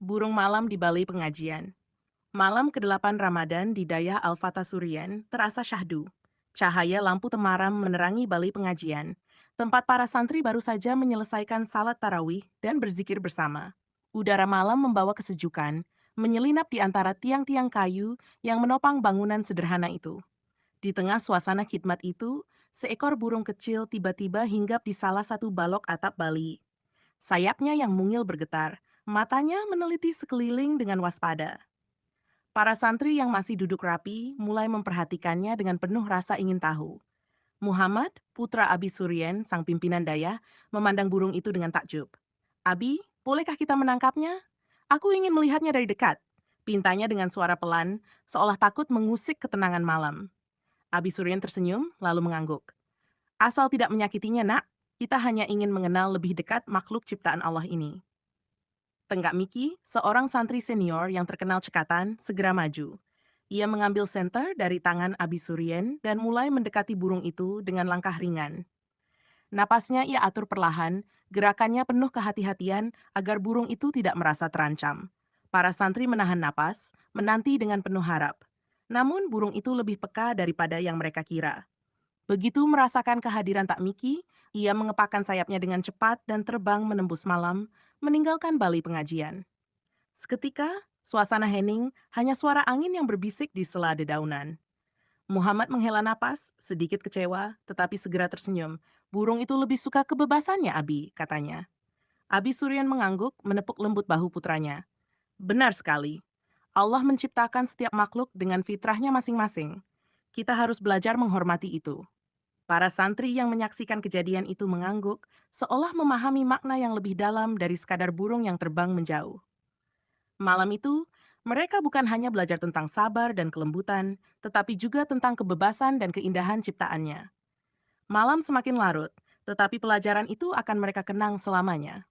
Burung malam di Balai Pengajian. Malam ke-8 Ramadan di Dayah Al-Fatah Surian terasa syahdu. Cahaya lampu temaram menerangi Balai Pengajian, tempat para santri baru saja menyelesaikan salat tarawih dan berzikir bersama. Udara malam membawa kesejukan, menyelinap di antara tiang-tiang kayu yang menopang bangunan sederhana itu. Di tengah suasana khidmat itu, seekor burung kecil tiba-tiba hinggap di salah satu balok atap Bali. Sayapnya yang mungil bergetar, matanya meneliti sekeliling dengan waspada. Para santri yang masih duduk rapi mulai memperhatikannya dengan penuh rasa ingin tahu. Muhammad, putra Abi Suryen, sang pimpinan daya, memandang burung itu dengan takjub. Abi, bolehkah kita menangkapnya? Aku ingin melihatnya dari dekat. Pintanya dengan suara pelan, seolah takut mengusik ketenangan malam. Abi Suryen tersenyum, lalu mengangguk. Asal tidak menyakitinya, nak. Kita hanya ingin mengenal lebih dekat makhluk ciptaan Allah ini. Tenggak Miki, seorang santri senior yang terkenal cekatan, segera maju. Ia mengambil senter dari tangan Abi Suryen dan mulai mendekati burung itu dengan langkah ringan. Napasnya ia atur perlahan, gerakannya penuh kehati-hatian agar burung itu tidak merasa terancam. Para santri menahan napas, menanti dengan penuh harap. Namun burung itu lebih peka daripada yang mereka kira. Begitu merasakan kehadiran Tak Miki, ia mengepakkan sayapnya dengan cepat dan terbang menembus malam, meninggalkan Balai Pengajian. Seketika, suasana hening, hanya suara angin yang berbisik di sela dedaunan. Muhammad menghela napas, sedikit kecewa, tetapi segera tersenyum. Burung itu lebih suka kebebasannya, Abi, katanya. Abi Suryan mengangguk, menepuk lembut bahu putranya. Benar sekali. Allah menciptakan setiap makhluk dengan fitrahnya masing-masing. Kita harus belajar menghormati itu. Para santri yang menyaksikan kejadian itu mengangguk, seolah memahami makna yang lebih dalam dari sekadar burung yang terbang menjauh. Malam itu, mereka bukan hanya belajar tentang sabar dan kelembutan, tetapi juga tentang kebebasan dan keindahan ciptaannya. Malam semakin larut, tetapi pelajaran itu akan mereka kenang selamanya.